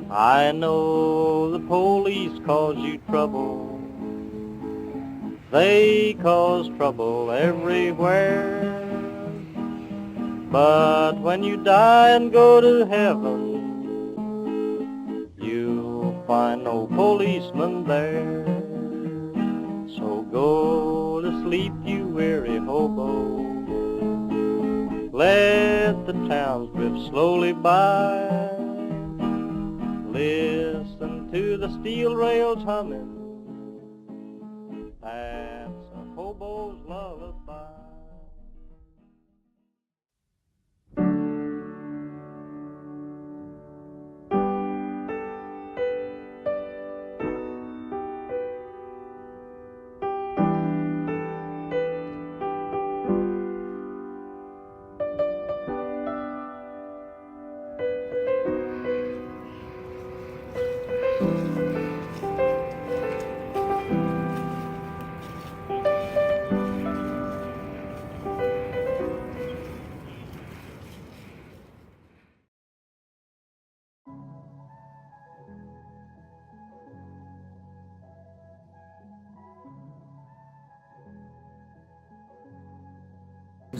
I know the police cause you trouble. They cause trouble everywhere. But when you die and go to heaven, you'll find no policeman there. So go to sleep, you weary hobo. Let the towns drift slowly by. Listen to the steel rails humming. That's a hobo's lullaby.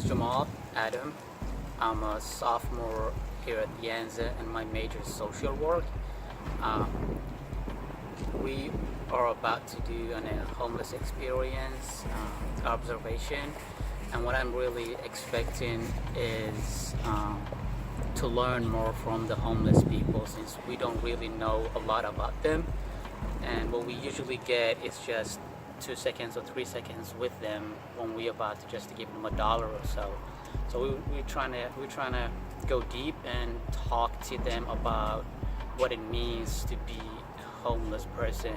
Jamal Adam. I'm a sophomore here at Yanza and my major is social work. Um, we are about to do a homeless experience observation, and what I'm really expecting is to learn more from the homeless people, since we don't really know a lot about them, and what we usually get is just 2 seconds or 3 seconds with them when we're about to just to give them $1 or so. So we're trying to go deep and talk to them about what it means to be a homeless person,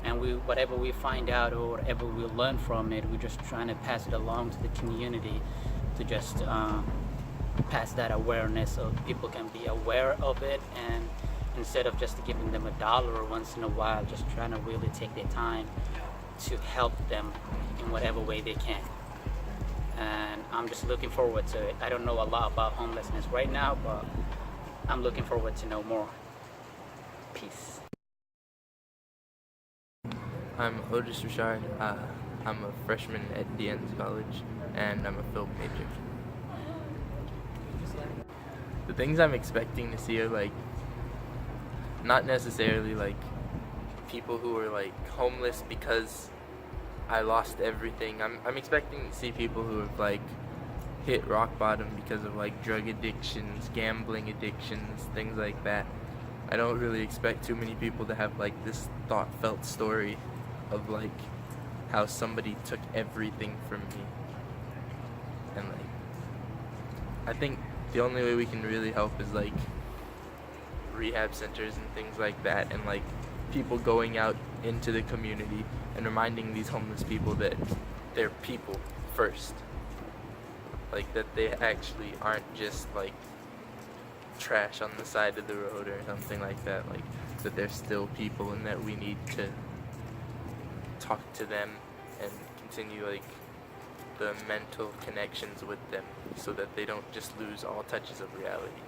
and whatever we find out or whatever we learn from it, we're just trying to pass it along to the community to just pass that awareness so people can be aware of it, and instead of just giving them $1 once in a while, just trying to really take their time to help them in whatever way they can. And I'm just looking forward to it. I don't know a lot about homelessness right now, but I'm looking forward to know more. Peace. I'm Otis Richard. I'm a freshman at Dienz College, and I'm a film major. The things I'm expecting to see are like, not necessarily like people who are like homeless because I lost everything. I'm expecting to see people who have like hit rock bottom because of like drug addictions, gambling addictions, things like that. I don't really expect too many people to have like this thought-felt story of like how somebody took everything from me. And like, I think the only way we can really help is like rehab centers and things like that, and like people going out into the community and reminding these homeless people that they're people first. Like that they actually aren't just like trash on the side of the road or something like that. Like that they're still people, and that we need to talk to them and continue like the mental connections with them so that they don't just lose all touches of reality.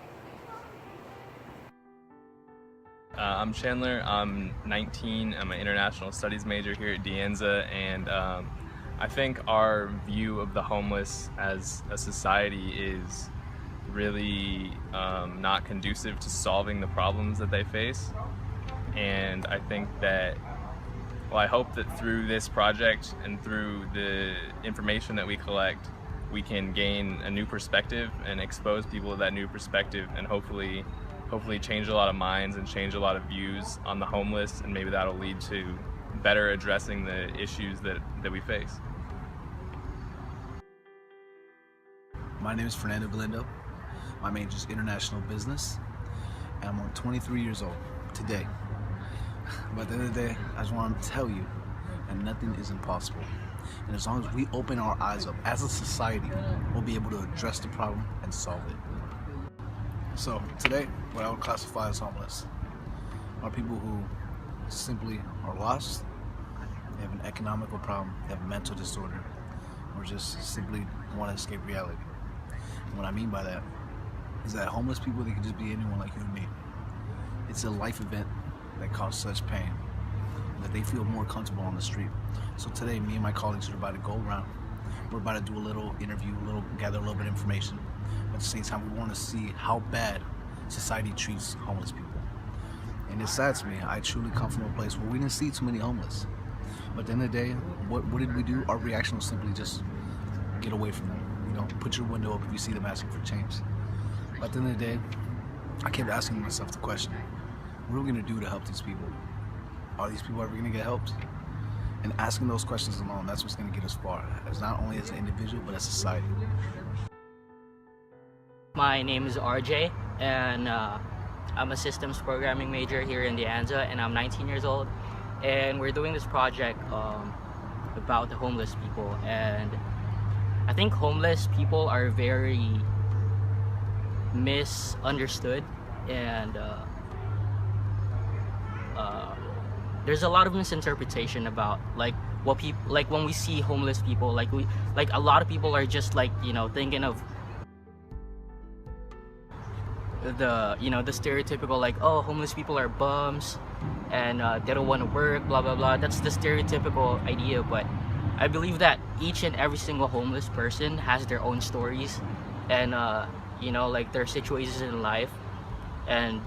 I'm Chandler. I'm 19. I'm an international studies major here at Dienza, and I think our view of the homeless as a society is really not conducive to solving the problems that they face. And I think that, well, I hope that through this project and through the information that we collect, we can gain a new perspective and expose people to that new perspective, and hopefully change a lot of minds and change a lot of views on the homeless, and maybe that'll lead to better addressing the issues that we face. My name is Fernando Galindo. My major is international business, and I'm 23 years old today. But at the end of the day, I just want to tell you that nothing is impossible. And as long as we open our eyes up as a society, we'll be able to address the problem and solve it. So today, what I would classify as homeless are people who simply are lost, they have an economical problem, they have a mental disorder, or just simply want to escape reality. And what I mean by that is that homeless people, they can just be anyone like you and me. It's a life event that caused such pain that they feel more comfortable on the street. So today, me and my colleagues are about to go around. We're about to do a little interview, gather a little bit of information. But at the same time, we want to see how bad society treats homeless people. And it saddens me. I truly come from a place where we didn't see too many homeless. But at the end of the day, what did we do? Our reaction was simply just get away from them. You know, put your window up if you see them asking for change. But at the end of the day, I kept asking myself the question, what are we going to do to help these people? Are these people ever going to get helped? And asking those questions alone, that's what's going to get us far, as not only as an individual, but as society. My name is RJ, and I'm a systems programming major here in De Anza, and I'm 19 years old. And we're doing this project about the homeless people. And I think homeless people are very misunderstood, and there's a lot of misinterpretation about what people when we see homeless people, a lot of people are just thinking of the the stereotypical oh, homeless people are bums and they don't want to work, blah blah blah. That's the stereotypical idea, but I believe that each and every single homeless person has their own stories and their situations in life, and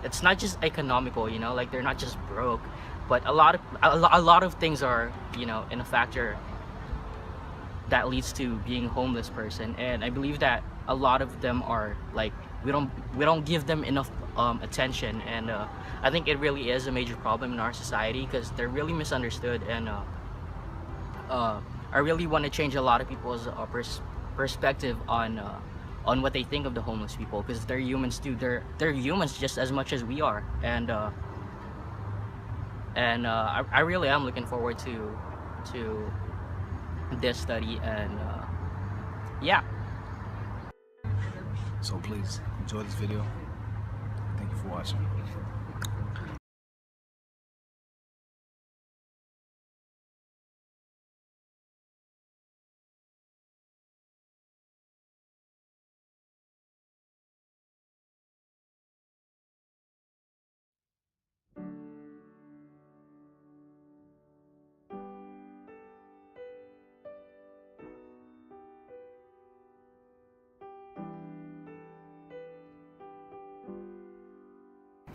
it's not just economical, they're not just broke, but a lot of things are in a factor that leads to being a homeless person. And I believe that a lot of them are we don't give them enough attention, and I think it really is a major problem in our society because they're really misunderstood. And I really want to change a lot of people's perspective on what they think of the homeless people, because they're humans too. They're humans just as much as we are, and I really am looking forward to this study, and yeah. So please enjoy this video. Thank you for watching.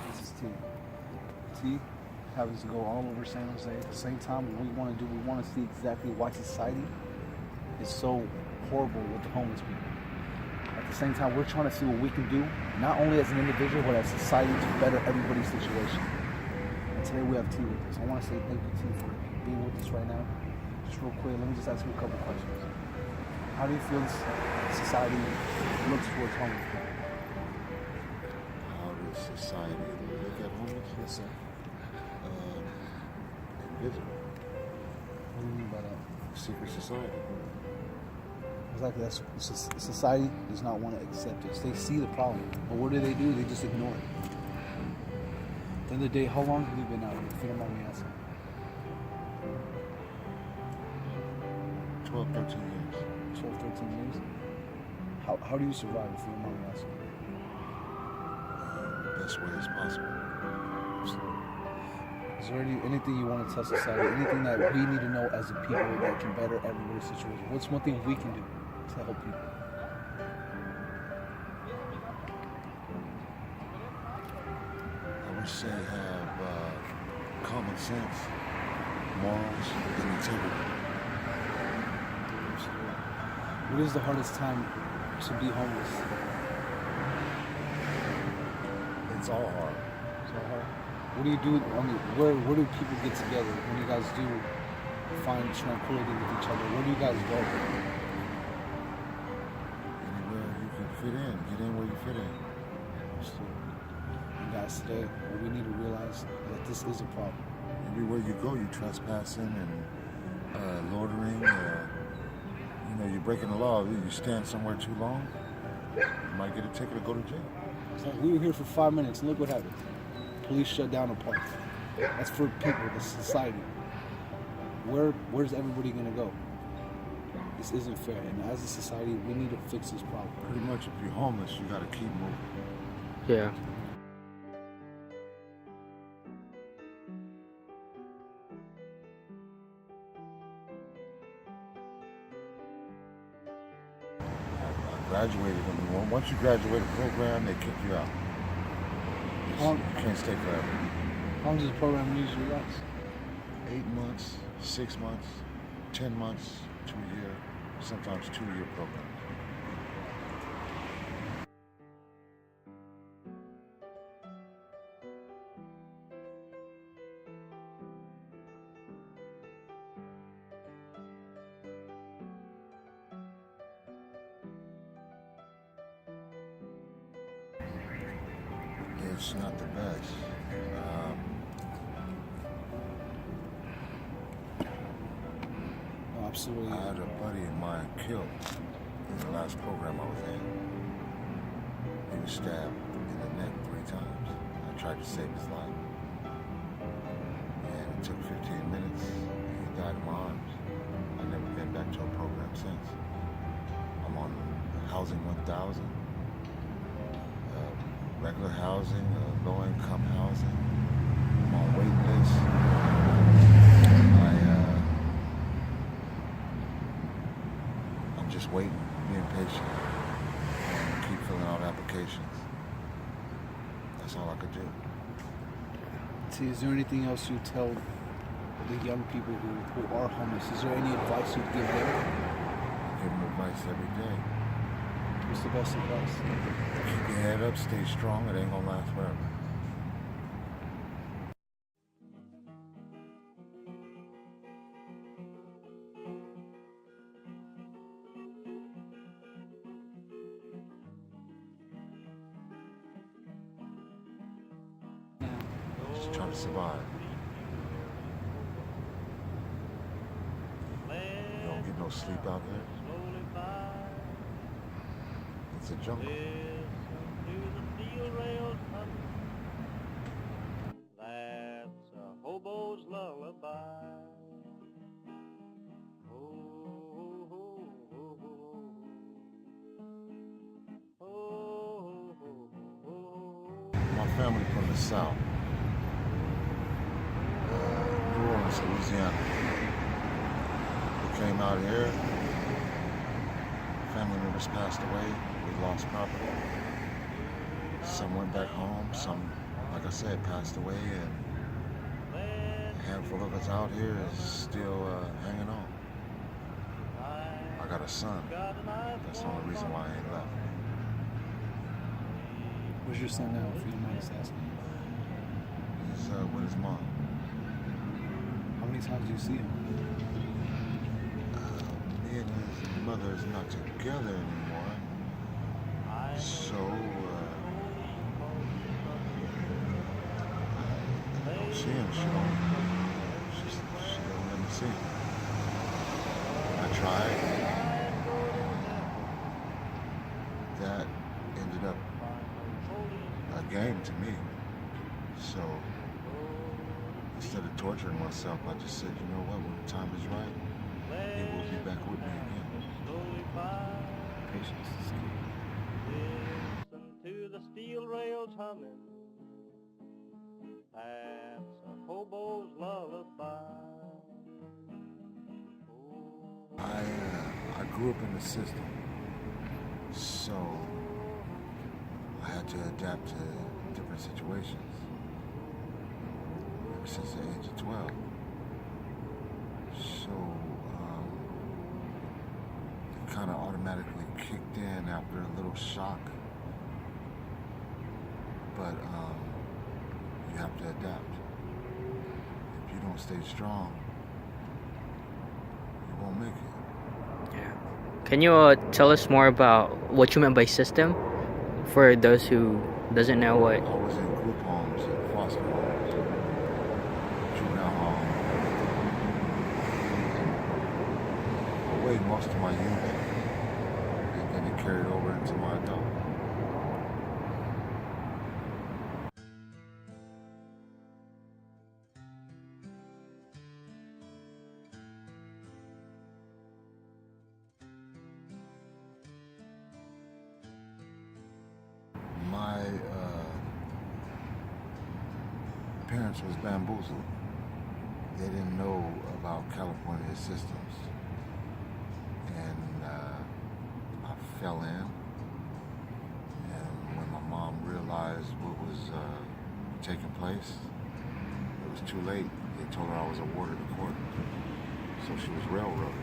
This is T. T happens to go all over San Jose. At the same time, what we want to do, we want to see exactly why society is so horrible with the homeless people. At the same time, we're trying to see what we can do, not only as an individual, but as society, to better everybody's situation. And today we have T with us. I want to say thank you, T, for being with us right now. Just real quick, let me just ask you a couple questions. How do you feel society looks towards homeless people? How does society look at homeless? Yes, sir. Invisible. What do you mean by that? Secret society. Exactly. That's society does not want to accept it. They see the problem, but what do? They just ignore it. At the end of the day, how long have you been out here? If you don't mind me asking. 12, 13 years. 12, 13 years. How do you survive? If you don't mind me asking. The best way as possible. Is there anything you want to tell society? Anything that we need to know as a people that can better everybody's situation? What's one thing we can do to help people? I would say have common sense, morals, and integrity. What is the hardest time to be homeless? It's all hard. So hard. What do you do? I mean, where do people get together when you guys do find tranquility with each other? Where do you guys go? Anywhere you can fit in. Get in where you fit in. So, you guys, today, we need to realize that this is a problem. Everywhere you go, you're trespassing and loitering. You're breaking the law. You stand somewhere too long, you might get a ticket or go to jail. So we were here for 5 minutes, and look what happened. Police shut down a park. That's for people, the society. Where's everybody gonna go? This isn't fair, and as a society, we need to fix this problem. Pretty much, if you're homeless, you gotta keep moving. Yeah. graduated. I mean, once you graduate a program, they kick you out. How, You can't stay forever. how long does the program usually last? 8 months, 6 months, 10 months, 2 year, sometimes 2-year programs. It's not the best. Absolutely. I had a buddy of mine killed in the last program I was in. He was stabbed in the neck 3 times. I tried to save his life. And it took 15 minutes. He died in my arms. I've never been back to a program since. I'm on Housing 1000. Regular housing, low-income housing. I'm on wait list. I'm just waiting, being patient, and keep filling out applications. That's all I could do. See, is there anything else you tell the young people who are homeless? Is there any advice you'd give them? I give them advice every day. What's the best advice? Keep your head up, stay strong. It ain't gonna last forever. Just trying to survive. You don't get no sleep out here. It's a jungle. That's a hobo's lullaby. Oh, oh, oh, oh, oh, oh, oh. My family from the South. New Orleans, Louisiana. We came out here. Family members passed away. We lost property. Some went back home. Some, like I said, passed away. And a handful of us out here is still hanging on. I got a son. That's the only reason why I ain't left. Where's your son now, if you don't mind us asking? He's with his mom. How many times do you see him? Me and his mother is not together anymore. So, I don't see him. She don't let me see him. I tried. That ended up a game to me. So, instead of torturing myself, I just said, you know what, when the time is right, he will be back with me again. Patience is key. Listen to the steel rails humming. That's a hobo's lullaby. I grew up in the system, so I had to adapt to different situations ever since the age of 12. So it kind of automatically kicked in after a little shock, but you have to adapt. If you don't stay strong, you won't make it. Yeah. Can you tell us more about what you meant by system for those who doesn't know what? I was in group homes and foster homes, juvenile home. I weighed most of my youth, and then it carried over into my adult. My parents was bamboozled. They didn't know about California systems. And I fell in, realized what was taking place, it was too late. They told her I was a ward of the court, so she was railroaded.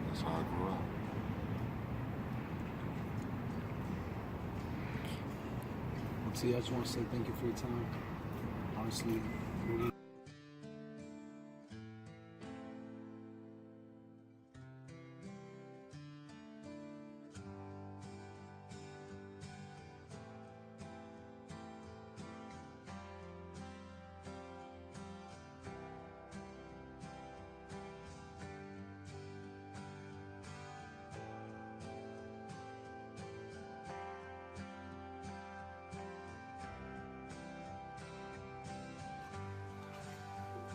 That's how I grew up. See, I just want to say thank you for your time. Honestly, really.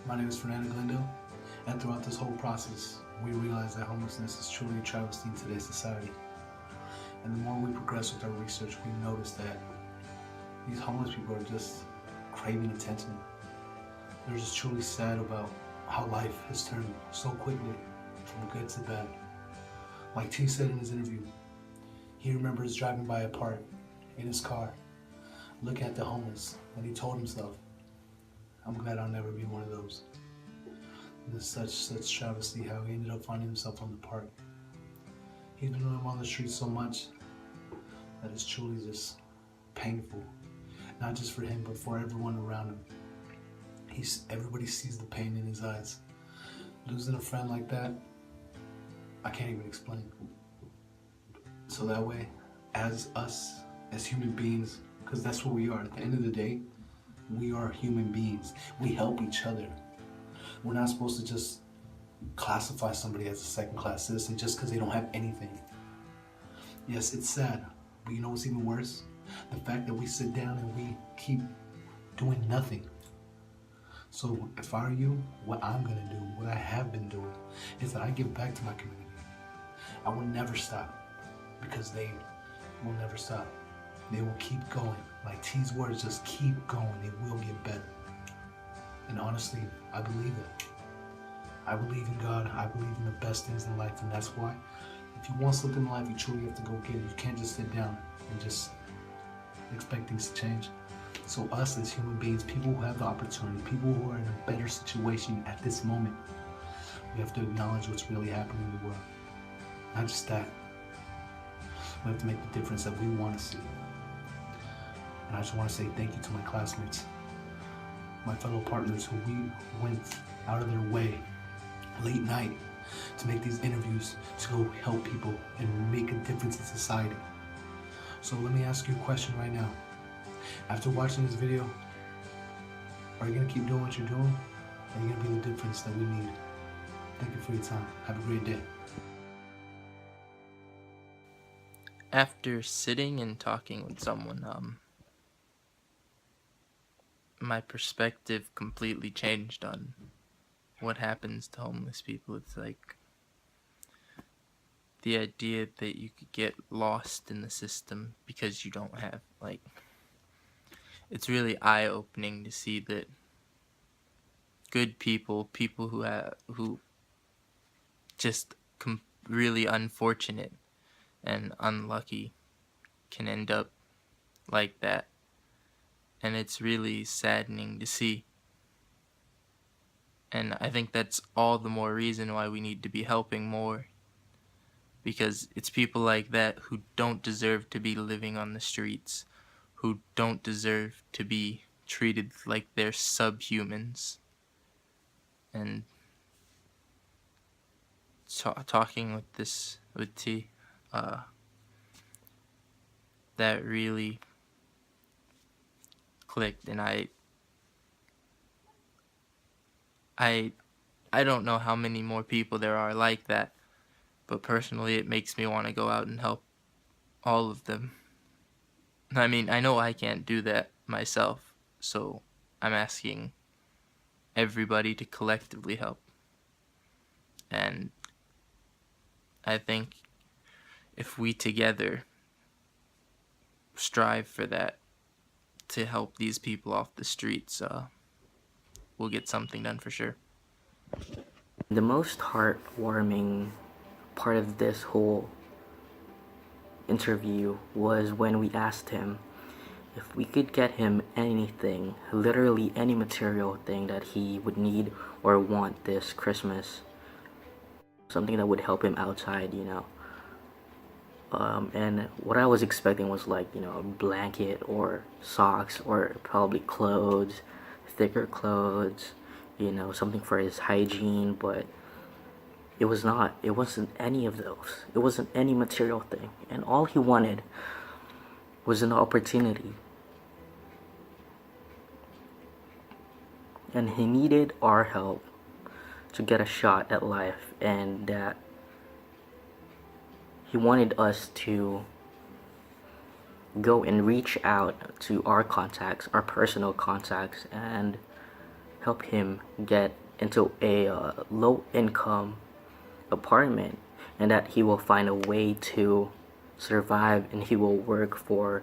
My name is Fernando Glendale, and throughout this whole process, we realized that homelessness is truly a travesty in today's society. And the more we progress with our research, we notice that these homeless people are just craving attention. They're just truly sad about how life has turned so quickly from good to bad. Like T said in his interview, he remembers driving by a park in his car, looking at the homeless, and he told himself, I'm glad I'll never be one of those. And it's such travesty how he ended up finding himself on the park. He's been living on the streets so much that it's truly just painful. Not just for him, but for everyone around him. Everybody sees the pain in his eyes. Losing a friend like that, I can't even explain. So that way, as us, as human beings, because that's what we are. At the end of the day, we are human beings. We help each other. We're not supposed to just classify somebody as a second-class citizen just because they don't have anything. Yes, it's sad, but you know what's even worse? The fact that we sit down and we keep doing nothing. So if I were you, what I'm gonna do, what I have been doing, is that I give back to my community. I will never stop, because they will never stop. They will keep going. Like T's words, just keep going. It will get better. And honestly, I believe it. I believe in God. I believe in the best things in life. And that's why, if you want something in life, you truly have to go get it. You can't just sit down and just expect things to change. So us as human beings, people who have the opportunity, people who are in a better situation at this moment, we have to acknowledge what's really happening in the world. Not just that. We have to make the difference that we want to see. And I just want to say thank you to my classmates, my fellow partners who we went out of their way late night to make these interviews, to go help people and make a difference in society. So let me ask you a question right now. After watching this video, are you going to keep doing what you're doing? Or are you going to be the difference that we need? Thank you for your time. Have a great day. After sitting and talking with someone, my perspective completely changed on what happens to homeless people. It's like the idea that you could get lost in the system because you don't have, like, it's really eye-opening to see that good people who just really unfortunate and unlucky can end up like that. And it's really saddening to see. And I think that's all the more reason why we need to be helping more. Because it's people like that who don't deserve to be living on the streets, who don't deserve to be treated like they're subhumans. And talking with T, that really clicked, and I don't know how many more people there are like that, but personally it makes me want to go out and help all of them. I mean, I know I can't do that myself, so I'm asking everybody to collectively help. And I think if we together strive for that, to help these people off the streets, we'll get something done for sure. The most heartwarming part of this whole interview was when we asked him if we could get him anything, literally any material thing that he would need or want this Christmas, something that would help him outside, you know. And what I was expecting was like, you know, a blanket or socks or probably clothes, thicker clothes, you know, something for his hygiene, but it was not. It wasn't any of those. It wasn't any material thing. And all he wanted was an opportunity. And he needed our help to get a shot at life, and that he wanted us to go and reach out to our contacts, our personal contacts, and help him get into a low-income apartment, and that he will find a way to survive and he will work for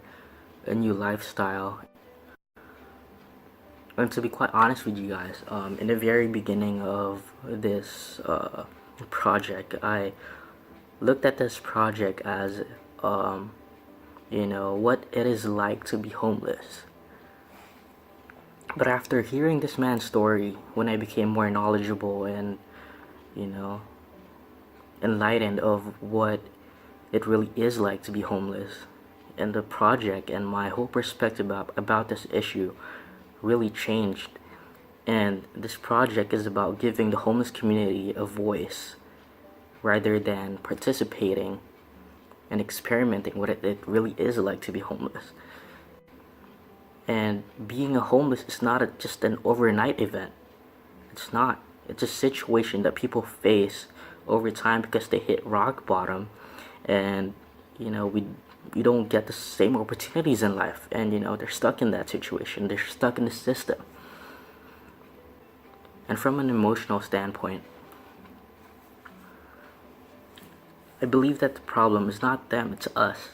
a new lifestyle. And to be quite honest with you guys, in the very beginning of this project, I looked at this project as, you know, what it is like to be homeless. But after hearing this man's story, when I became more knowledgeable and, you know, enlightened of what it really is like to be homeless, and the project and my whole perspective about this issue really changed. And this project is about giving the homeless community a voice rather than participating and experimenting what it really is like to be homeless. And being a homeless is not just an overnight event. It's not. It's a situation that people face over time because they hit rock bottom, and you know, we don't get the same opportunities in life, and you know, they're stuck in that situation. They're stuck in the system. And from an emotional standpoint, I believe that the problem is not them, it's us.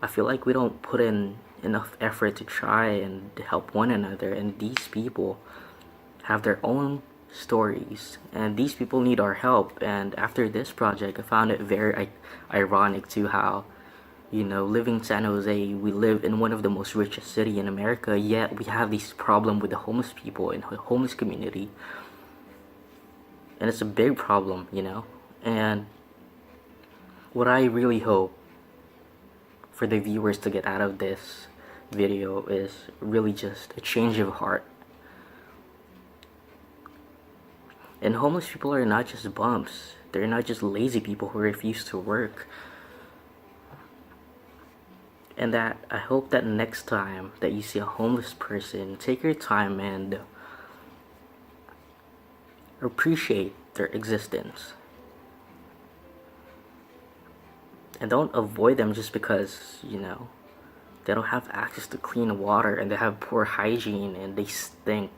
I feel like we don't put in enough effort to try and help one another, and these people have their own stories, and these people need our help. And after this project, I found it very ironic to how, you know, living in San Jose, we live in one of the most richest city in America, yet we have this problem with the homeless people in the homeless community, and it's a big problem, you know. And what I really hope for the viewers to get out of this video is really just a change of heart. And homeless people are not just bumps. They're not just lazy people who refuse to work. And that I hope that next time that you see a homeless person, take your time and appreciate their existence. And don't avoid them just because, you know, they don't have access to clean water and they have poor hygiene and they stink.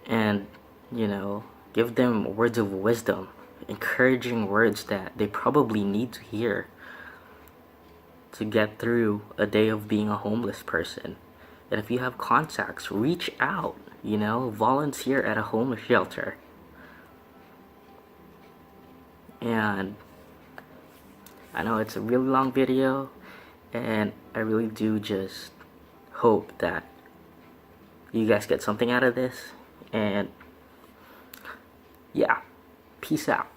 And, you know, give them words of wisdom, encouraging words that they probably need to hear to get through a day of being a homeless person. And if you have contacts, reach out, you know, volunteer at a homeless shelter. And I know it's a really long video, and I really do just hope that you guys get something out of this. And yeah, peace out.